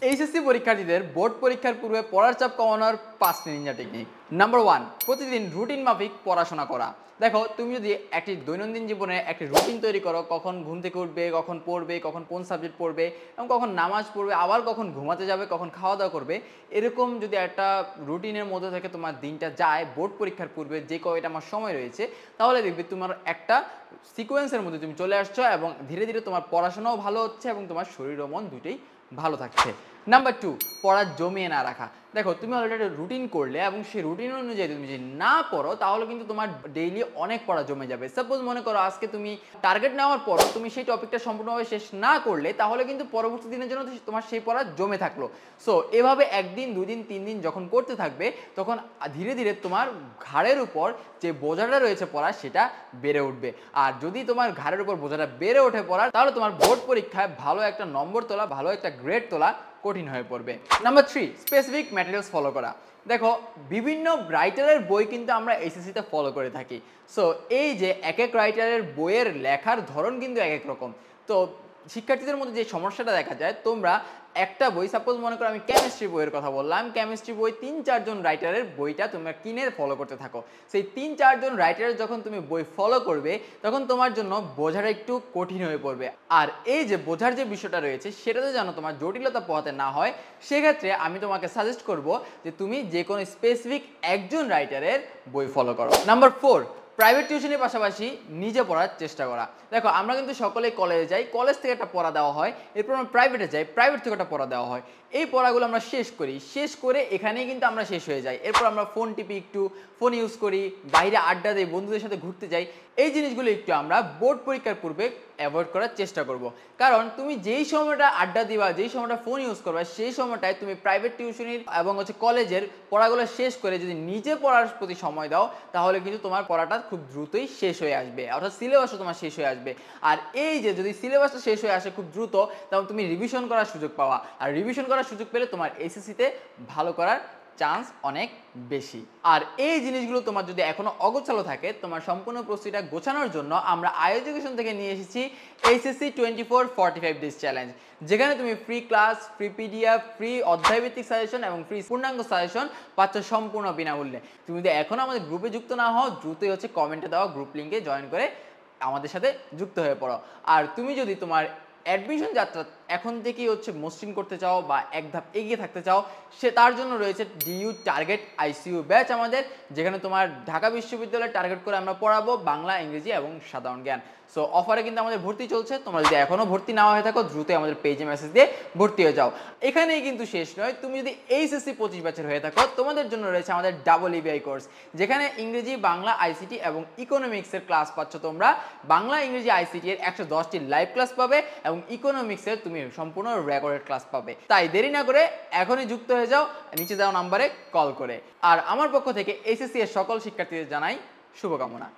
HSC পরীক্ষার্থীদের board পরীক্ষার পূর্বে পড়ার চাপ কমানোর 5টি নিনজা টেকনিক। নাম্বার 1, প্রতিদিন রুটিন মাফিক পড়াশোনা করা। দেখো, তুমি যদি একটি দৈনন্দিন জীবনে একটি রুটিন তৈরি করো, কখন ঘুম থেকে উঠবে, কখন পড়বে, কখন কোন সাবজেক্ট পড়বে এবং কখন নামাজ পড়বে, আবার কখন ঘুমাতে যাবে, কখন খাওয়া দাওয়া করবে, এরকম যদি একটা রুটিনের মধ্যে থেকে তোমার দিনটা যায় বোর্ড পরীক্ষার পূর্বে যে কয়টা আমার সময় রয়েছে, তাহলে দেখবে তোমার একটা সিকোয়েন্সের মধ্যে তুমি চলে আসছো এবং ধীরে ধীরে তোমার পড়াশোনাও ভালো হচ্ছে এবং তোমার শরীর ও মন দুটোই ভালো থাকছে। নাম্বার 2, পড়া জমিয়ে না রাখা। দেখো, তুমি অলরেডি রুটিন করলে এবং সেই রুটিন অনুযায়ী তুমি যদি না পড়ো, তাহলে কিন্তু তোমার ডেইলি অনেক পড়া জমে যাবে। সাপোজ মনে করো আজকে তুমি টার্গেট নেওয়ার পরও তুমি সেই টপিকটা সম্পূর্ণভাবে শেষ না করলে, তাহলে কিন্তু পরবর্তী দিনের জন্য তোমার সেই পড়া জমে থাকলো। সো এভাবে একদিন, 2 দিন, 3 দিন যখন করতে থাকবে, তখন ধীরে ধীরে তোমার ঘাড়ের উপর যে বোঝাটা রয়েছে পড়া, সেটা বেড়ে উঠবে। আর যদি তোমার ঘাড়ের উপর বোঝাটা বেড়ে ওঠে পড়ার, তাহলে তোমার বোর্ড পরীক্ষায় ভালো একটা নম্বর তোলা, ভালো একটা গ্রেড তোলা কঠিন হয়ে পড়বে। নাম্বার 3, স্পেসিফিক ম্যাটেরিয়ালস ফলো করা। দেখো, বিভিন্ন রাইটারের বই কিন্তু আমরা এইচএসসিতে ফলো করে থাকি। সো এই যে এক এক রাইটারের বইয়ের লেখার ধরন কিন্তু এক এক রকম। তো শিক্ষার্থীদের মধ্যে যে সমস্যাটা দেখা যায়, তোমরা একটা বই, সাপোজ মনে করো আমি কেমিস্ট্রি বইয়ের কথা বললাম, কেমিস্ট্রি বই 3-4 জন রাইটারের বইটা তোমরা কিনে ফলো করতে থাকো। সেই 3-4 জন রাইটারের যখন তুমি বই ফলো করবে, তখন তোমার জন্য বোঝাটা একটু কঠিন হয়ে পড়বে। আর এই যে বোঝার যে বিষয়টা রয়েছে, সেটাতে যেন তোমার জটিলতা পোহাতে না হয়, সেক্ষেত্রে আমি তোমাকে সাজেস্ট করব যে তুমি যে কোনো স্পেসিফিক একজন রাইটারের বই ফলো করো। নাম্বার 4, প্রাইভেট টিউশনের পাশাপাশি নিজে পড়ার চেষ্টা করা। দেখো, আমরা কিন্তু সকলেই কলেজে যাই, কলেজ থেকে একটা পড়া দেওয়া হয়, এরপর আমরা প্রাইভেটে যাই, প্রাইভেট থেকে একটা পড়া দেওয়া হয়। এই পড়াগুলো আমরা শেষ করি, শেষ করে এখানেই কিন্তু আমরা শেষ হয়ে যাই। এরপর আমরা ফোন টিপি, একটু ফোন ইউজ করি, বাইরে আড্ডা দিই, বন্ধুদের সাথে ঘুরতে যাই। এই জিনিসগুলো একটু আমরা বোর্ড পরীক্ষার পূর্বে অ্যাভয়েড করার চেষ্টা করব। কারণ তুমি যেই সময়টা আড্ডা দিবা, যেই সময়টা ফোন ইউজ করবা, সেই সময়টায় তুমি প্রাইভেট টিউশনির এবং কলেজের পড়াগুলো শেষ করে যদি নিজে পড়ার প্রতি সময় দাও, তাহলে কিন্তু তোমার পড়াটা খুব দ্রুতই শেষ হয়ে আসবে, অর্থাৎ সিলেবাসও তোমার শেষ হয়ে আসবে। আর এই যে যদি সিলেবাসটা শেষ হয়ে আসে খুব দ্রুত, তখন তুমি রিভিশন করার সুযোগ পাওয়া, আর রিভিশন করার সুযোগ পেলে তোমার এইচএসসিতে ভালো করার চান্স অনেক বেশি। আর এই জিনিসগুলো তোমার যদি এখনো অগোছালো থাকে, তোমার সম্পূর্ণ প্রস্তুতিটা গোছানোর জন্য আমরা এডুকেশন থেকে নিয়ে এসেছি এইচএসসি 24-45 ডেজ চ্যালেঞ্জ, যেখানে তুমি free class, free PDF, free অধ্যায়ভিত্তিক সাজেশন এবং ফ্রি পূর্ণাঙ্গ সাজেশন পাচ্ছ সম্পূর্ণ বিনামূল্যে। তুমি যদি এখনো আমাদের গ্রুপে যুক্ত না হও, দ্রুতই কমেন্টে দেওয়া গ্রুপ লিঙ্কে জয়েন করে আমাদের সাথে যুক্ত হয়ে পড়ো। আর তুমি যদি তোমার অ্যাডমিশন যাত্রা এখন থেকেই মসৃণ করতে চাও বা এক ধাপ এগিয়ে থাকতে চাও, তার জন্য রয়েছে ডিইউ টার্গেট আইসিইউ ব্যাচ আমাদের, যেখানে তোমার ঢাকা বিশ্ববিদ্যালয়ের টার্গেট করে আমরা পড়াবো বাংলা, ইংরেজি এবং সাধারণ জ্ঞান। সো অফারে কিন্তু আমাদের ভর্তি চলছে, তোমরা যদি এখনও ভর্তি না হয়ে থাকো, দ্রুতই আমাদের পেজে মেসেজ দিয়ে ভর্তি হয়ে যাও। এখানেই কিন্তু শেষ নয়, তুমি যদি এইচএসসি 25 ব্যাচের হয়ে থাকো, তোমাদের জন্য রয়েছে আমাদের ডাবল ইবিআই কোর্স, যেখানে ইংরেজি, বাংলা, আইসিটি এবং ইকোনমিক্সের ক্লাস পাচ্ছ তোমরা। বাংলা, ইংরেজি, আইসিটি এর 110টি লাইভ ক্লাস পাবে এবং ইকোনমিক্সের তুমি সম্পূর্ণ রেকর্ডেড ক্লাস পাবে। তাই দেরি না করে এখনই যুক্ত হয়ে যাও নিচে দেওয়া নাম্বারে কল করে। আর আমার পক্ষ থেকে এইচএসসি এর সকল শিক্ষার্থীদের জানাই শুভকামনা।